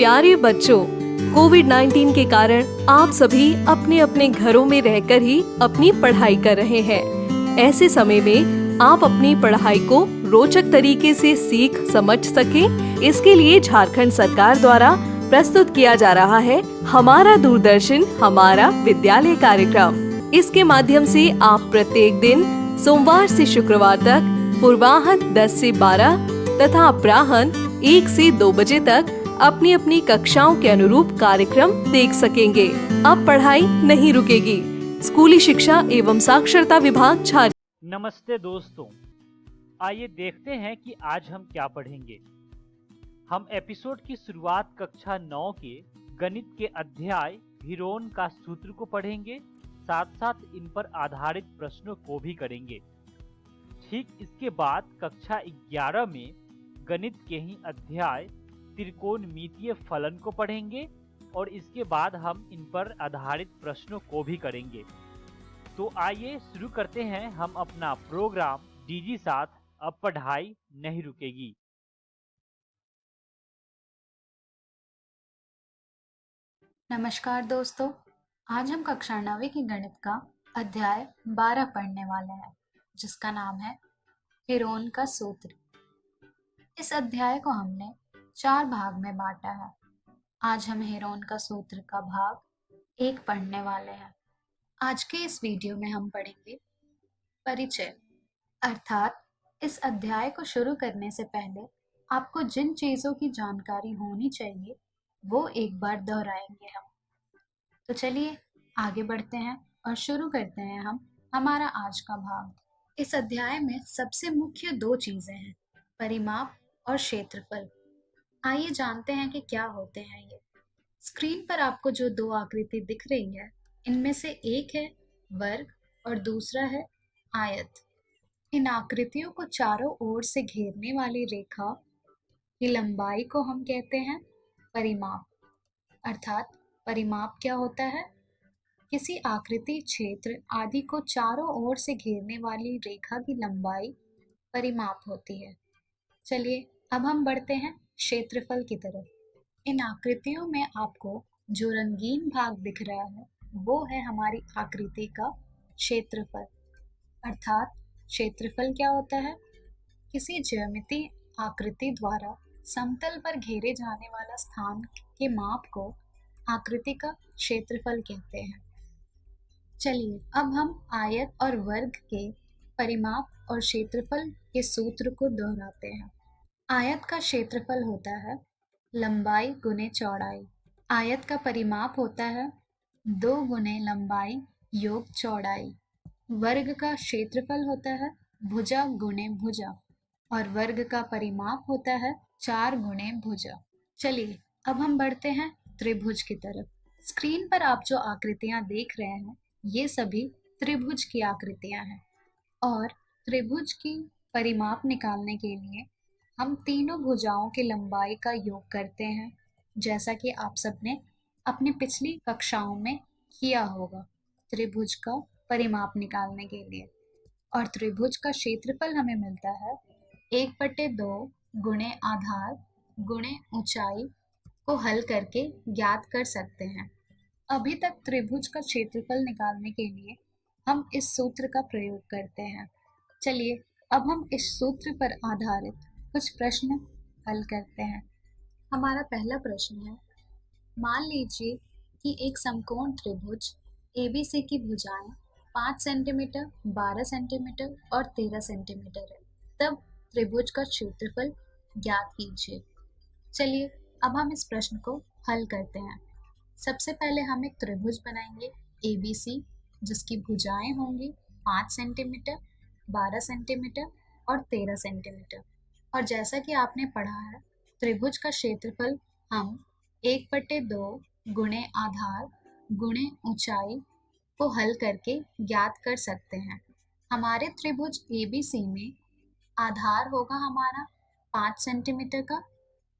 प्यारे बच्चों, कोविड-19 के कारण आप सभी अपने अपने घरों में रहकर ही अपनी पढ़ाई कर रहे हैं। ऐसे समय में आप अपनी पढ़ाई को रोचक तरीके से सीख समझ सकें, इसके लिए झारखंड सरकार द्वारा प्रस्तुत किया जा रहा है हमारा दूरदर्शन हमारा विद्यालय कार्यक्रम। इसके माध्यम से आप प्रत्येक दिन सोमवार से शुक्रवार तक पूर्वाह्न 10 से 12 तथा अपराह्न 1 से 2 बजे तक अपनी अपनी कक्षाओं के अनुरूप कार्यक्रम देख सकेंगे। अब पढ़ाई नहीं रुकेगी। स्कूली शिक्षा एवं साक्षरता विभाग झारखंड। नमस्ते दोस्तों, आइए देखते हैं कि आज हम क्या पढ़ेंगे। हम एपिसोड की शुरुआत कक्षा 9 के गणित के अध्याय भिरोन का सूत्र को पढ़ेंगे, साथ साथ इन पर आधारित प्रश्नों को भी करेंगे। ठीक इसके बाद कक्षा 11 में गणित के ही अध्याय त्रिकोणमितीय फलन को पढ़ेंगे और इसके बाद हम इन पर आधारित प्रश्नों को भी करेंगे। तो आइए शुरू करते हैं हम अपना प्रोग्राम डीजी साथ। अब पढ़ाई नहीं रुकेगी। नमस्कार दोस्तों, आज हम कक्षा 9वीं की गणित का अध्याय 12 पढ़ने वाले हैं, जिसका नाम है हीरोन का सूत्र। इस अध्याय को हमने 4 भाग में बांटा है। आज हम हीरोन का सूत्र का भाग 1 पढ़ने वाले हैं। आज के इस वीडियो में हम पढ़ेंगे परिचय, अर्थात इस अध्याय को शुरू करने से पहले आपको जिन चीज़ों की जानकारी होनी चाहिए वो एक बार दोहराएंगे हम। तो चलिए आगे बढ़ते हैं और शुरू करते हैं हम हमारा आज का भाग। इस अध्याय में सबसे मुख्य 2 चीजें हैं, परिमाप और क्षेत्रफल। आइए जानते हैं कि क्या होते हैं ये। स्क्रीन पर आपको जो 2 आकृति दिख रही है, इनमें से एक है वर्ग और दूसरा है आयत। इन आकृतियों को चारों ओर से घेरने वाली रेखा की लंबाई को हम कहते हैं परिमाप। अर्थात परिमाप क्या होता है? किसी आकृति, क्षेत्र आदि को चारों ओर से घेरने वाली रेखा की लंबाई परिमाप होती है। चलिए अब हम बढ़ते हैं क्षेत्रफल की तरफ। इन आकृतियों में आपको जो रंगीन भाग दिख रहा है वो है हमारी आकृति का क्षेत्रफल। अर्थात क्षेत्रफल क्या होता है? किसी ज्यामितीय आकृति द्वारा समतल पर घेरे जाने वाला स्थान के माप को आकृति का क्षेत्रफल कहते हैं। चलिए अब हम आयत और वर्ग के परिमाप और क्षेत्रफल के सूत्र को दोहराते हैं। आयत का क्षेत्रफल होता है लंबाई गुने चौड़ाई। आयत का परिमाप होता है 2 गुने लंबाई योग चौड़ाई। वर्ग का क्षेत्रफल होता है भुजा गुने भुजा और वर्ग का परिमाप होता है 4 गुने भुजा। चलिए अब हम बढ़ते हैं त्रिभुज की तरफ। स्क्रीन पर आप जो आकृतियां देख रहे हैं ये सभी त्रिभुज की आकृतियां हैं और त्रिभुज की परिमाप निकालने के लिए हम तीनों भुजाओं की लंबाई का योग करते हैं, जैसा कि आप सबने अपनी पिछली कक्षाओं में किया होगा त्रिभुज का परिमाप निकालने के लिए। और त्रिभुज का क्षेत्रफल हमें मिलता है 1/2 गुणे आधार गुणे ऊंचाई को हल करके ज्ञात कर सकते हैं। अभी तक त्रिभुज का क्षेत्रफल निकालने के लिए हम इस सूत्र का प्रयोग करते हैं। चलिए अब हम इस सूत्र पर आधारित कुछ प्रश्न हल करते हैं। हमारा पहला प्रश्न है, मान लीजिए कि एक समकोण त्रिभुज ABC की भुजाएं 5 सेंटीमीटर, 12 सेंटीमीटर और 13 सेंटीमीटर है। तब त्रिभुज का क्षेत्रफल ज्ञात कीजिए। चलिए अब हम इस प्रश्न को हल करते हैं। सबसे पहले हम एक त्रिभुज बनाएंगे ABC, जिसकी भुजाएं होंगी 5 सेंटीमीटर, 12 सेंटीमीटर और 13 सेंटीमीटर। और जैसा कि आपने पढ़ा है, त्रिभुज का क्षेत्रफल हम 1/2 गुणे आधार गुणे ऊंचाई को हल करके ज्ञात कर सकते हैं। हमारे त्रिभुज ABC में आधार होगा हमारा 5 सेंटीमीटर का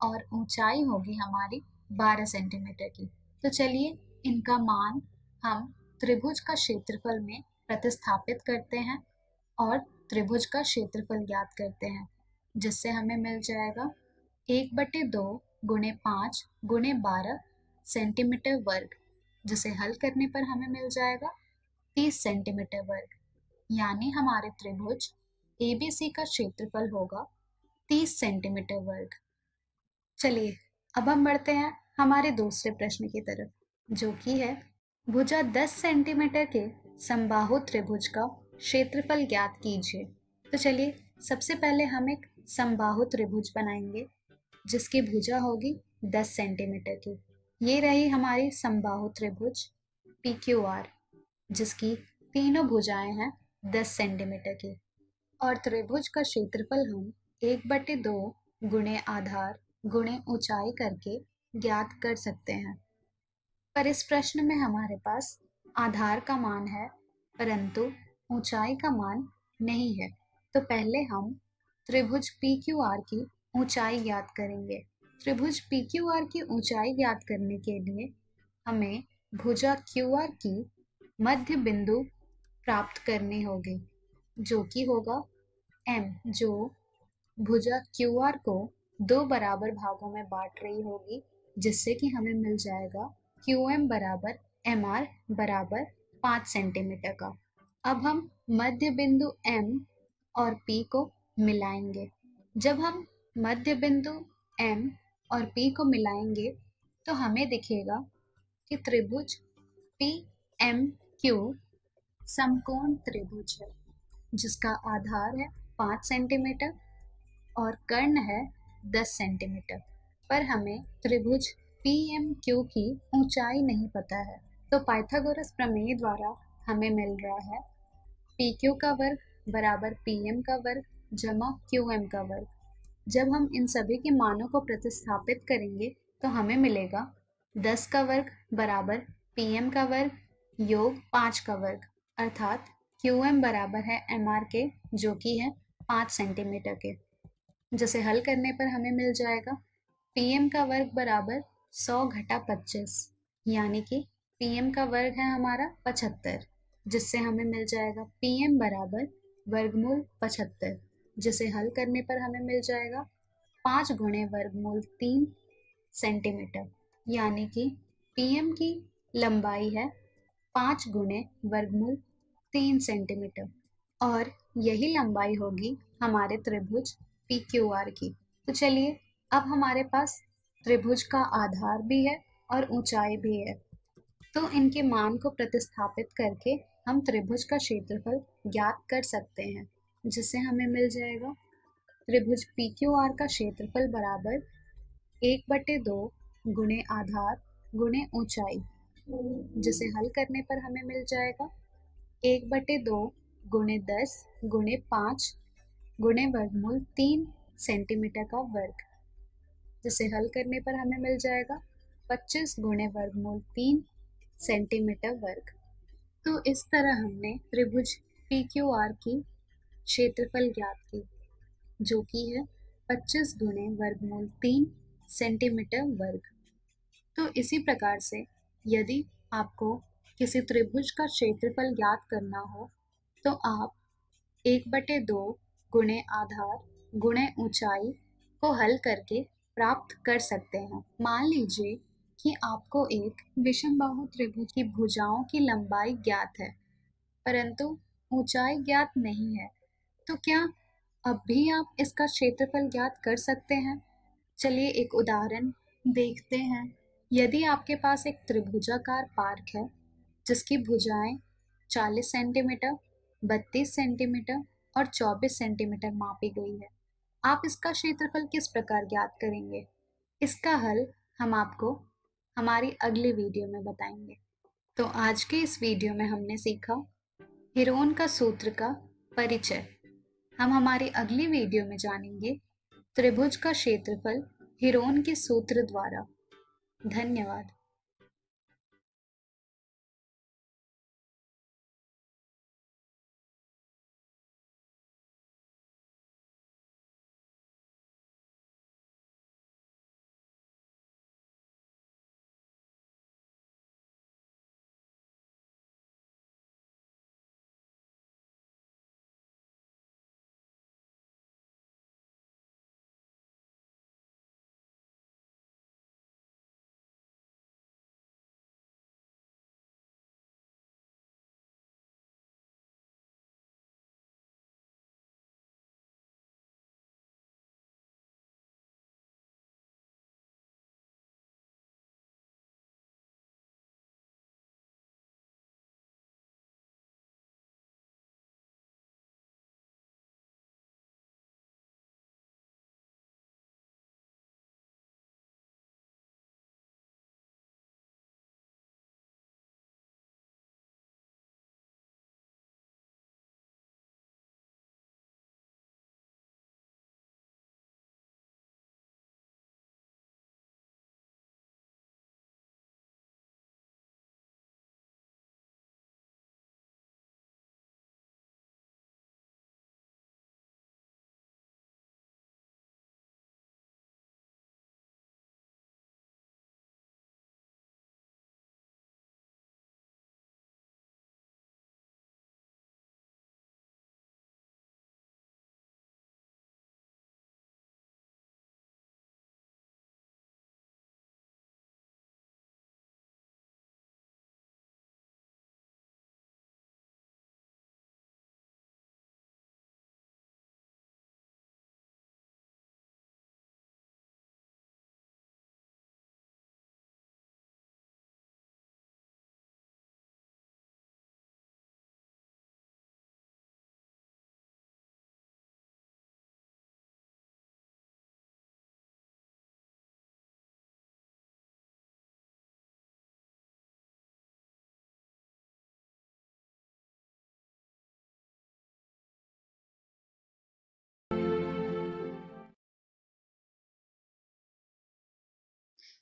और ऊंचाई होगी हमारी 12 सेंटीमीटर की। तो चलिए इनका मान हम त्रिभुज का क्षेत्रफल में प्रतिस्थापित करते हैं और त्रिभुज का क्षेत्रफल ज्ञात करते हैं, जिससे हमें मिल जाएगा 1/2 गुणे 5 गुणे 12 सेंटीमीटर वर्ग, जिसे हल करने पर हमें मिल जाएगा 30 सेंटीमीटर वर्ग। यानी हमारे त्रिभुज ABC का क्षेत्रफल होगा 30 सेंटीमीटर वर्ग। चलिए अब हम बढ़ते हैं हमारे दूसरे प्रश्न की तरफ, जो कि है भुजा 10 सेंटीमीटर के समबाहु त्रिभुज का क्षेत्रफल ज्ञात कीजिए। तो चलिए सबसे पहले हम एक समबाहु त्रिभुज बनाएंगे जिसकी भुजा होगी 10 सेंटीमीटर की। ये रही हमारी समबाहु त्रिभुज PQR, जिसकी तीनों भुजाएं हैं 10 सेंटीमीटर की। और त्रिभुज का क्षेत्रफल हम 1/2 गुणे आधार गुणे ऊंचाई करके ज्ञात कर सकते हैं। पर इस प्रश्न में हमारे पास आधार का मान है परंतु ऊंचाई का मान नहीं है। तो पहले हम त्रिभुज PQR की ऊंचाई ज्ञात करेंगे। त्रिभुज PQR की ऊंचाई ज्ञात करने के लिए हमें भुजा QR की मध्य बिंदु प्राप्त करनी होगी, जो कि होगा M, जो भुजा QR को 2 बराबर भागों में बांट रही होगी, जिससे कि हमें मिल जाएगा QM बराबर MR बराबर 5 सेंटीमीटर का। अब हम मध्य बिंदु M और P को मिलाएंगे। जब हम मध्य बिंदु M और P को मिलाएंगे तो हमें दिखेगा कि त्रिभुज PMQ समकोण त्रिभुज है, जिसका आधार है 5 सेंटीमीटर और कर्ण है 10 सेंटीमीटर। पर हमें त्रिभुज PMQ की ऊंचाई नहीं पता है, तो पाइथागोरस प्रमेय द्वारा हमें मिल रहा है PQ का वर्ग बराबर PM का वर्ग जमा QM का वर्ग। जब हम इन सभी के मानों को प्रतिस्थापित करेंगे तो हमें मिलेगा 10 का वर्ग बराबर PM का वर्ग योग 5 का वर्ग, अर्थात QM बराबर है MR के, जो कि है 5 सेंटीमीटर के, जिसे हल करने पर हमें मिल जाएगा PM का वर्ग बराबर 100 घटा 25, यानी कि PM का वर्ग है हमारा 75, जिससे हमें मिल जाएगा PM बराबर वर्गमूल 75, जिसे हल करने पर हमें मिल जाएगा 5 गुणे वर्गमूल 3 सेंटीमीटर, यानी कि PM की लंबाई है 5 गुणे वर्गमूल 3 सेंटीमीटर, और यही लंबाई होगी हमारे त्रिभुज PQR की। तो चलिए अब हमारे पास त्रिभुज का आधार भी है और ऊंचाई भी है, तो इनके मान को प्रतिस्थापित करके हम त्रिभुज का क्षेत्रफल ज्ञात कर सकते हैं, जिससे हमें मिल जाएगा त्रिभुज PQR का क्षेत्रफल बराबर 1/2 गुणे आधार गुणे ऊंचाई, जिसे हल करने पर हमें मिल जाएगा 1/2 गुणे 10 गुणे 5 गुणे वर्गमूल 3 सेंटीमीटर का वर्ग, जिसे हल करने पर हमें मिल जाएगा 25 गुणे वर्गमूल 3 सेंटीमीटर वर्ग। तो इस तरह हमने त्रिभुज PQR की क्षेत्रफल ज्ञात की, जो कि है 25 गुणे वर्गमूल 3 सेंटीमीटर वर्ग। तो इसी प्रकार से यदि आपको किसी त्रिभुज का क्षेत्रफल ज्ञात करना हो तो आप 1/2 गुणे आधार गुणे ऊंचाई को हल करके प्राप्त कर सकते हैं। मान लीजिए कि आपको एक विषमबाहु त्रिभुज की भुजाओं की लंबाई ज्ञात है परंतु ऊंचाई ज्ञात नहीं है, तो क्या अब भी आप इसका क्षेत्रफल ज्ञात कर सकते हैं? चलिए एक उदाहरण देखते हैं। यदि आपके पास एक त्रिभुजाकार पार्क है जिसकी भुजाएं 40 सेंटीमीटर, 32 सेंटीमीटर और 24 सेंटीमीटर मापी गई है, आप इसका क्षेत्रफल किस प्रकार ज्ञात करेंगे? इसका हल हम आपको हमारी अगली वीडियो में बताएंगे। तो आज के इस वीडियो में हमने सीखा हीरोन का सूत्र का परिचय। हम हमारी अगली वीडियो में जानेंगे त्रिभुज का क्षेत्रफल हीरोन के सूत्र द्वारा। धन्यवाद।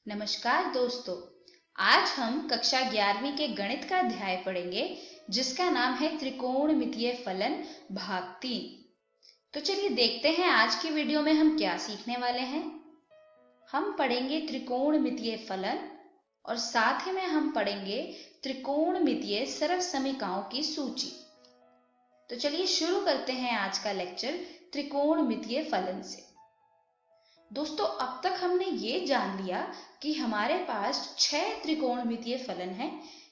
नमस्कार दोस्तों, आज हम कक्षा 11वीं के गणित का अध्याय पढ़ेंगे जिसका नाम है त्रिकोणमितीय फलन भाग 3। तो चलिए देखते हैं आज की वीडियो में हम क्या सीखने वाले हैं। हम पढ़ेंगे त्रिकोणमितीय फलन और साथ ही में हम पढ़ेंगे त्रिकोणमितीय सर्वसमीकाओं की सूची। तो चलिए शुरू करते हैं आज का लेक्चर त्रिकोणमितीय फलन से। दोस्तों, अब तक हमने ये जान लिया कि हमारे पास 6 त्रिकोणमितीय फलन हैं,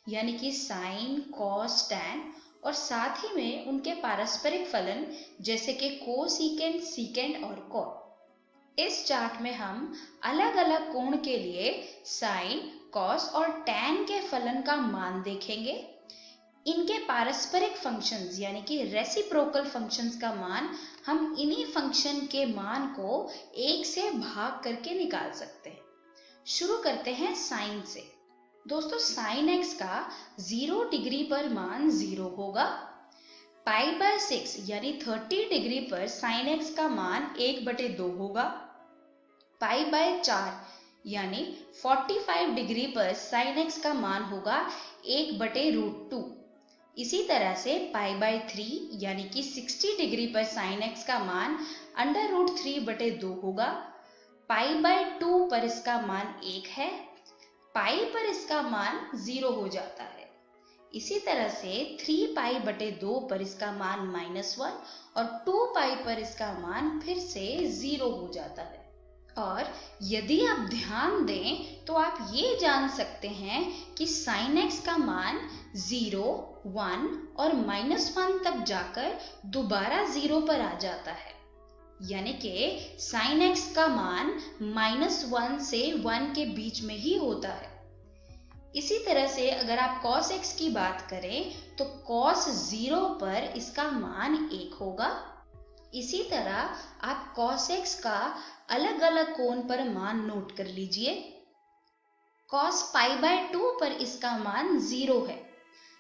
यानी कि साइन, कॉस, टैन और साथ ही में उनके पारस्परिक फलन जैसे कि कोसिकेंट, सीकेंट और कॉट। इस चार्ट में हम अलग अलग कोण के लिए साइन, कॉस और टैन के फलन का मान देखेंगे। इनके पारस्परिक फंक्शंस यानी कि रेसिप्रोकल फंक्शंस का मान हम इन्हीं फंक्शन के मान को 1 से भाग करके निकाल सकते हैं। शुरू करते हैं साइन से। दोस्तों, साइन x का 0 डिग्री पर मान 0 होगा। π/6 यानी 30 डिग्री पर साइन x का मान 1/2 होगा। π/4 यानी 45 डिग्री पर साइन x का मान होगा 1/√2। इसी तरह से π/3 यानी कि 60 डिग्री पर साइन x का मान √3/2 होगा। π/2 पर इसका मान 1 है। पाई पर इसका मान 0 हो जाता है। इसी तरह से 3π/2 पर इसका मान -1 और 2π पर इसका मान फिर से 0 हो जाता है। और यदि आप ध्यान दें तो आप ये जान सकते हैं कि sin x का मान 0, 1 और -1 तक जाकर दोबारा 0 पर आ जाता है, यानी कि sin x का मान -1 से 1 के बीच में ही होता है। इसी तरह से अगर आप cos x की बात करें तो cos 0 पर इसका मान 1 होगा। इसी तरह आप cos x का अलग अलग कोण पर मान नोट कर लीजिए। cos π/2 पर इसका मान 0 है,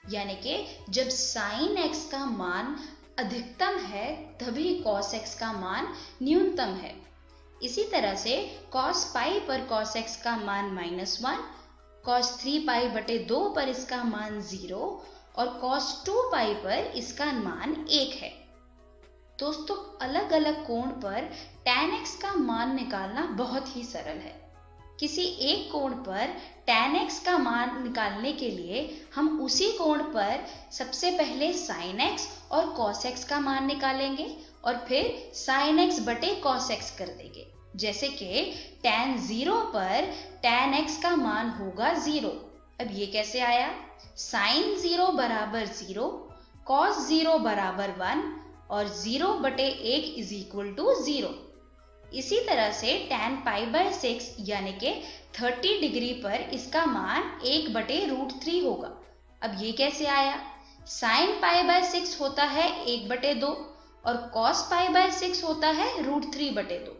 यानी कि जब sin x का मान अधिकतम है तभी cos x का मान न्यूनतम है। इसी तरह से cos π पर cos x का मान -1, cos 3π/2 पर इसका मान 0 और cos 2π पर इसका मान 1 है। दोस्तों, अलग अलग कोण पर tan x का मान निकालना बहुत ही सरल है। किसी एक कोण पर tan x का मान निकालने के लिए हम उसी कोण पर सबसे पहले sin x और cos x का मान निकालेंगे और फिर sin x बटे cos x कर देंगे। जैसे कि tan 0 पर tan x का मान होगा 0। अब ये कैसे आया? sin 0 बराबर 0, cos 0 बराबर 1 और 0/1 = 0। इसी तरह से tan π/6 यानी कि 30 डिग्री पर इसका मान 1/√3 होगा। अब ये कैसे आया? sin π/6 होता है 1/2 और cos π/6 होता है √3/2।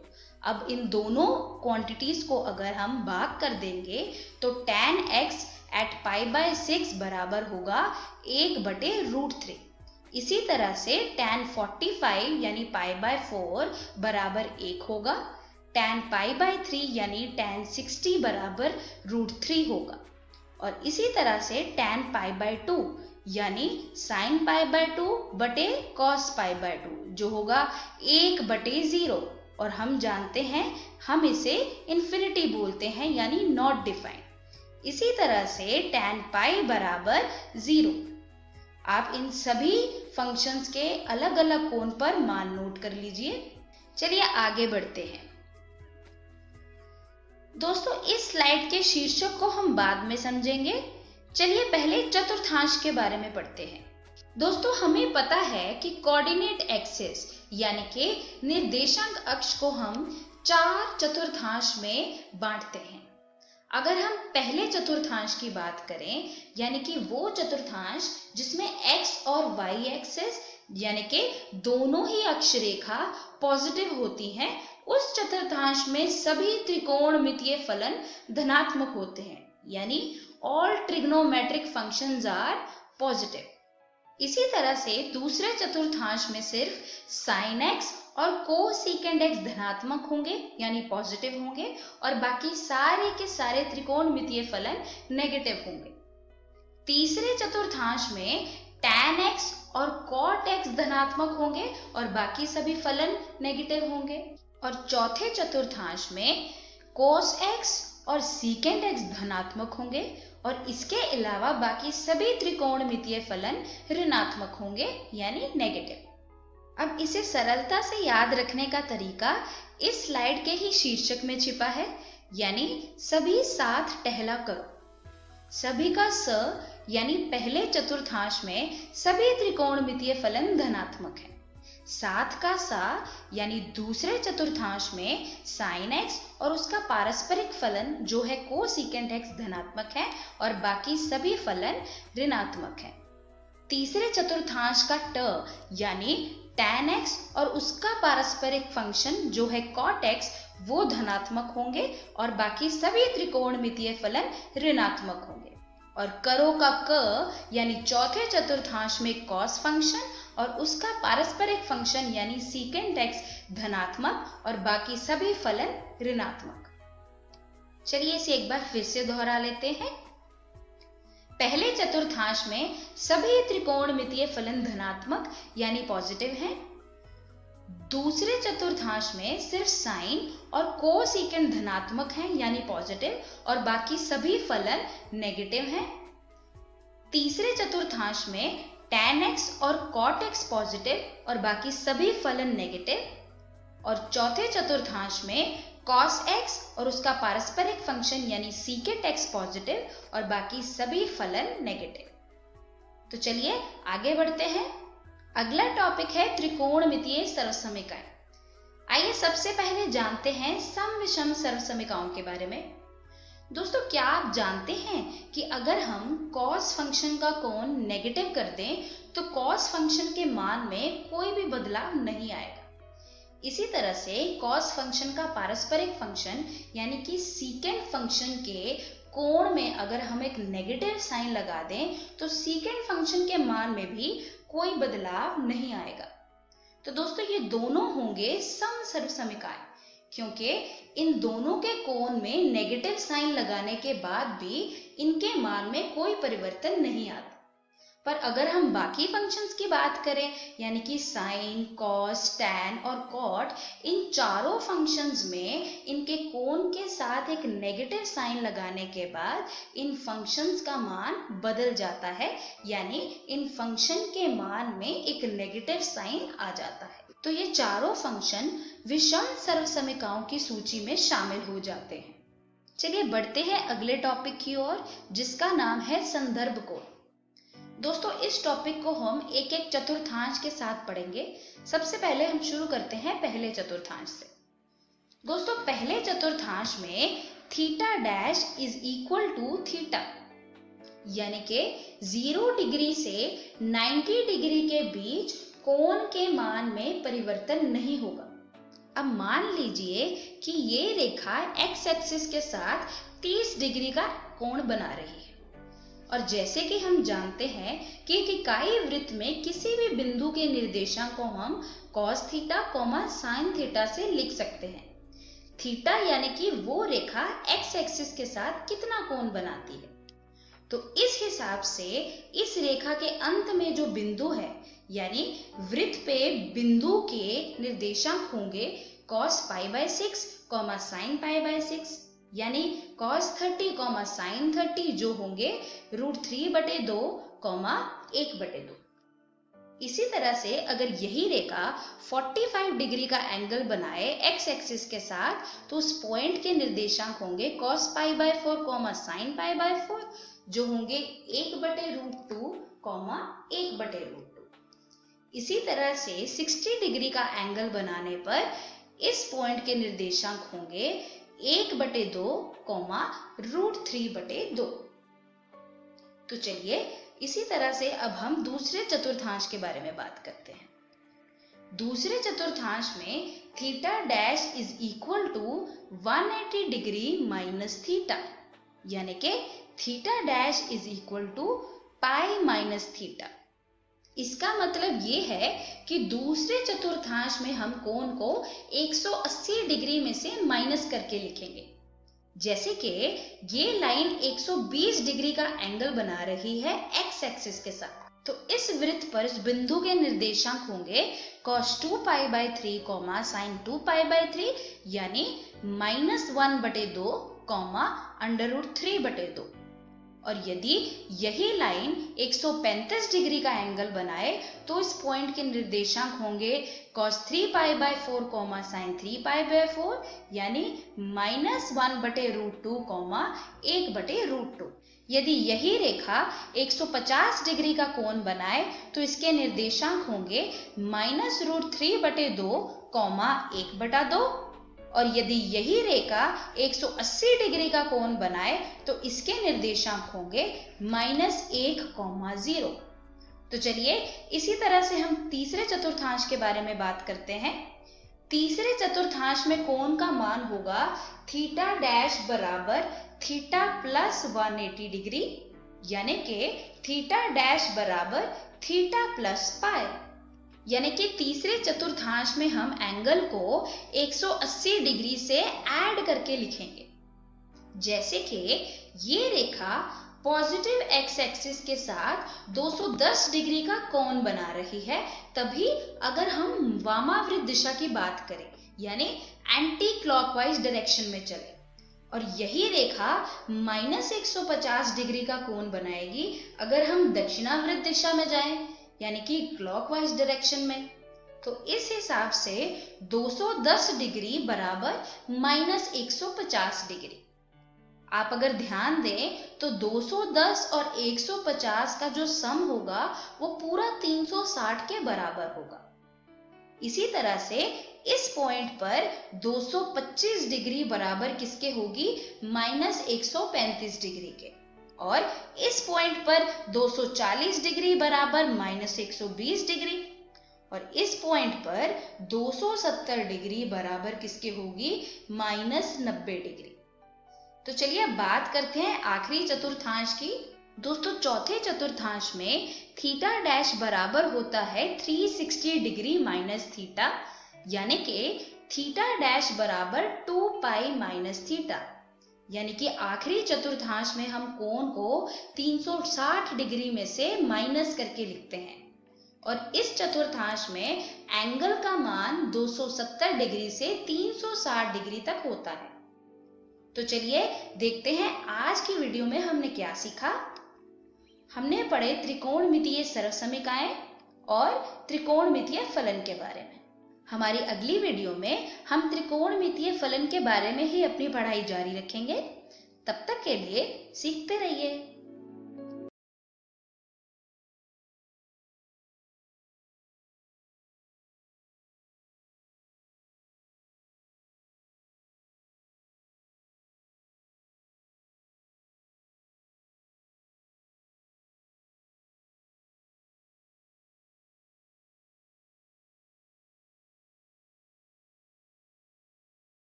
अब इन दोनों क्वांटिटीज को अगर हम भाग कर देंगे तो tan x at π/6 बराबर होगा 1/√3। इसी तरह से tan 45 यानी π/4 बराबर 1 होगा। tan π/3 यानी tan 60 बराबर √3 होगा। और इसी तरह से tan π/2 यानी sin π/2 बटे cos π/2 जो होगा 1/0। और हम जानते हैं हम इसे इन्फिनिटी बोलते हैं, यानी नॉट डिफाइंड। इसी तरह से tan π बराबर 0। आप इन सभी फंक्शंस के अलग अलग कोण पर मान नोट कर लीजिए। चलिए आगे बढ़ते हैं। दोस्तों, इस स्लाइड के शीर्षक को हम बाद में समझेंगे। चलिए पहले चतुर्थांश के बारे में पढ़ते हैं। दोस्तों, हमें पता है कि कोऑर्डिनेट एक्सिस यानी कि निर्देशांक अक्ष को हम 4 चतुर्थांश में बांटते हैं। अगर हम पहले चतुर्थांश की बात करें, यानी कि वो चतुर्थांश जिसमें x और y एक्सिस यानी कि दोनों ही अक्षरेखा पॉजिटिव होती हैं, उस चतुर्थांश में सभी त्रिकोणमितीय फलन धनात्मक होते हैं, यानी all trigonometric functions are positive. इसी तरह से दूसरे चतुर्थांश में सिर्फ sin x और कोसेकेंड x धनात्मक होंगे यानी पॉजिटिव होंगे और बाकी सारे के सारे त्रिकोणमितीय फलन नेगेटिव होंगे। तीसरे चतुर्थांश में tan x और cot x धनात्मक होंगे और बाकी सभी फलन नेगेटिव होंगे। और चौथे चतुर्थांश में cos x और secant x धनात्मक होंगे और इसके अलावा बाकी सभी त्रिकोणमितीय फलन ऋणात्मक होंगे यानी नेगेटिव। अब इसे सरलता से याद रखने का तरीका इस स्लाइड के ही शीर्षक में छिपा है, यानी सभी साथ टहला करो। सभी का स यानी पहले चतुर्थांश में सभी त्रिकोणमितीय फलन धनात्मक है। साथ का सा यानी दूसरे चतुर्थांश में sin x और उसका पारस्परिक फलन जो है कोसेकेंट x धनात्मक है और बाकी सभी फलन ऋणात्मक है। तीसरे चतुर्थांश का ट यानी tan x और उसका पारस्परिक फंक्शन जो है cot x वो धनात्मक होंगे और बाकी सभी त्रिकोणमितीय फलन ऋणात्मक होंगे। और करो का क यानी चौथे चतुर्थांश में cos फंक्शन और उसका पारस्परिक फंक्शन यानी secant x धनात्मक और बाकी सभी फलन ऋणात्मक। चलिए इसे एक बार फिर से दोहरा लेते हैं। पहले चतुर्थांश में सभी त्रिकोणमितीय फलन धनात्मक यानी पॉजिटिव हैं। दूसरे चतुर्थांश में सिर्फ साइन और कोसेकेंट धनात्मक हैं यानी पॉजिटिव और बाकी सभी फलन नेगेटिव हैं। तीसरे चतुर्थांश में tan x और cot x पॉजिटिव और बाकी सभी फलन नेगेटिव। और चौथे चतुर्थांश में cos x और उसका पारस्परिक फंक्शन यानी secant x पॉजिटिव और बाकी सभी फलन नेगेटिव। तो चलिए आगे बढ़ते हैं। अगला टॉपिक है त्रिकोणमितीय सर्वसमीकरण। आइए सबसे पहले जानते हैं सम विषम सर्वसमीकरणों के बारे में। दोस्तों क्या आप जानते हैं कि अगर हम cos फंक्शन का कोण नेगेटिव कर दें तो cos फंक्शन के मान में कोई भी बदलाव नहीं आएगा। इसी तरह से cos फंक्शन का पारस्परिक फंक्शन यानी कि secant फंक्शन के कोण में अगर हम एक नेगेटिव साइन लगा दें तो secant फंक्शन के मान में भी कोई बदलाव नहीं आएगा। तो दोस्तों ये दोनों होंगे सम सर्वसमीकरण, क्योंकि इन दोनों के कोण में नेगेटिव साइन लगाने के बाद भी इनके मान में कोई परिवर्तन नहीं आता। पर अगर हम बाकी फंक्शंस की बात करें यानी कि साइन, कॉस, टैन और कॉट, इन चारों फंक्शंस में इनके कोण के साथ एक नेगेटिव साइन लगाने के बाद इन फंक्शंस का मान बदल जाता है, यानी इन फंक्शन के मान में एक नेगेटिव साइन आ जाता है। तो ये चारों फंक्शन विषम सर्वसमीकरणों की सूची में शामिल हो जाते हैं। चलिए बढ़ते हैं अगले टॉपिक की ओर, जिसका नाम है संदर्भ कोण। दोस्तों इस टॉपिक को हम एक एक चतुर्थांश के साथ पढ़ेंगे। सबसे पहले हम शुरू करते हैं पहले चतुर्थांश से। दोस्तों पहले चतुर्थांश में theta dash is equal to theta, यानी कि 0 डिग्री से 90 डिग्री के बीच कोण के मान में परिवर्तन नहीं होगा। अब मान लीजिए कि ये रेखा x एक्सिस के साथ 30 डिग्री का कोण बना रही है और जैसे कि हम जानते हैं कि एक इकाई वृत्त में किसी भी बिंदु के निर्देशांक को हम cos थीटा, sin थीटा से लिख सकते हैं। थीटा यानी कि वो रेखा x एक्सिस के साथ कितना कोण बनाती है। तो इस हिसाब से इस रेखा के अंत में जो बिंदु है यानी वृत्त पे बिंदु के निर्देशांक होंगे cos π/6, sin π/6, यानी cos 30, sin 30 जो होंगे √3/2, 1/2। इसी तरह से अगर यही रेखा 45 डिग्री का एंगल बनाए x एक्सिस के साथ तो उस पॉइंट के निर्देशांक होंगे cos π/4, sin π/4 जो होंगे 1/√2, 1/√2। इसी तरह से 60 डिग्री का एंगल बनाने पर इस पॉइंट के निर्देशांक होंगे 1/2, √3/2। तो चलिए इसी तरह से अब हम दूसरे चतुर्थांश के बारे में बात करते हैं। दूसरे चतुर्थांश में theta dash is equal to 180 degree minus theta, यानी कि theta dash is equal to pi minus theta. इसका मतलब ये है कि दूसरे चतुर्थांश में हम कोण को 180 डिग्री में से माइनस करके लिखेंगे। जैसे कि ये लाइन 120 डिग्री का एंगल बना रही है एक्स एक्सिस के साथ, तो इस वृत्त पर इस बिंदु के निर्देशांक होंगे cos 2π/3, sin 2π/3 यानी -1/2, √3/2। और यदि यही लाइन 135 डिग्री का एंगल बनाए तो इस पॉइंट के निर्देशांक होंगे cos 3π/4, sin 3π/4 यानी -1/√2, 1/√2। यदि यही रेखा 150 डिग्री का कोण बनाए तो इसके निर्देशांक होंगे -√3/2, 1/2। और यदि यही रेखा 180 डिग्री का कोण बनाए तो इसके निर्देशांक होंगे -1, 0। तो चलिए इसी तरह से हम तीसरे चतुर्थांश के बारे में बात करते हैं। तीसरे चतुर्थांश में कोण का मान होगा थीटा डैश बराबर थीटा प्लस 180 डिग्री, यानी कि थीटा डैश बराबर थीटा प्लस पाई। यानी कि तीसरे चतुर्थांश में हम एंगल को 180 डिग्री से ऐड करके लिखेंगे। जैसे कि ये रेखा पॉजिटिव एक्स एक्सिस के साथ 210 डिग्री का कोण बना रही है, तभी अगर हम वामाव्रित दिशा की बात करें यानी एंटी क्लॉकवाइज डायरेक्शन में चले, और यही रेखा -150 डिग्री का कोण बनाएगी अगर हम दक्षिणावर्त दिशा में जाएं यानी कि क्लॉकवाइज डायरेक्शन में। तो इस हिसाब से 210 डिग्री बराबर -150 डिग्री। आप अगर ध्यान दें तो 210 और 150 का जो सम होगा वो पूरा 360 के बराबर होगा। इसी तरह से इस पॉइंट पर 225 डिग्री बराबर किसके होगी? -135 डिग्री के। और इस पॉइंट पर 240 डिग्री बराबर -120 डिग्री, और इस पॉइंट पर 270 डिग्री बराबर किसके होगी? -90 डिग्री। तो चलिए अब बात करते हैं आखिरी चतुर्थांश की। दोस्तों चौथे चतुर्थांश में थीटा डैश बराबर होता है 360 डिग्री माइनस थीटा, यानी कि थीटा डैश बराबर 2π माइनस थीटा। यानी कि आखिरी चतुर्थांश में हम कोण को 360 डिग्री में से माइनस करके लिखते हैं, और इस चतुर्थांश में एंगल का मान 270 डिग्री से 360 डिग्री तक होता है। तो चलिए देखते हैं आज की वीडियो में हमने क्या सीखा। हमने पढ़े त्रिकोणमितीय सर्वसमीकाएं और त्रिकोणमितीय फलन के बारे में। हमारी अगली वीडियो में हम त्रिकोणमितीय फलन के बारे में ही अपनी पढ़ाई जारी रखेंगे। तब तक के लिए सीखते रहिए।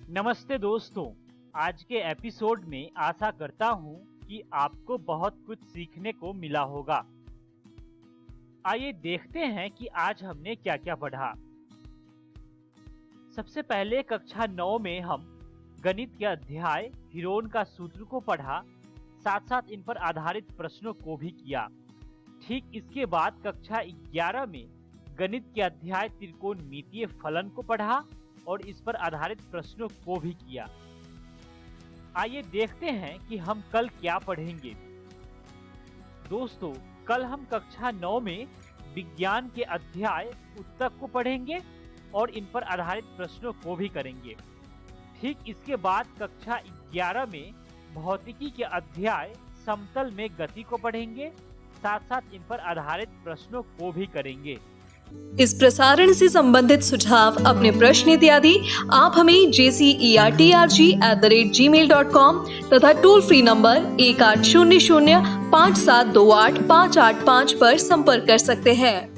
नमस्ते दोस्तों, आज के एपिसोड में आशा करता हूं कि आपको बहुत कुछ सीखने को मिला होगा। आइए देखते हैं कि आज हमने क्या क्या पढ़ा। सबसे पहले कक्षा 9 में हम गणित के अध्याय हीरोन का सूत्र को पढ़ा, साथ साथ इन पर आधारित प्रश्नों को भी किया। ठीक इसके बाद कक्षा 11 में गणित के अध्याय त्रिकोणमितीय फलन को पढ़ा और इस पर आधारित प्रश्नों को भी किया। आइए देखते हैं कि हम कल क्या पढ़ेंगे। दोस्तों कल हम कक्षा 9 में विज्ञान के अध्याय उत्तक को पढ़ेंगे और इन पर आधारित प्रश्नों को भी करेंगे। ठीक इसके बाद कक्षा 11 में भौतिकी के अध्याय समतल में गति को पढ़ेंगे, साथ साथ इन पर आधारित प्रश्नों को भी करेंगे। इस प्रसारण से संबंधित सुझाव, अपने प्रश्न इत्यादि आप हमें jcertrg@gmail.com तथा टोल फ्री नंबर 1800 5728 585 पर संपर्क कर सकते हैं।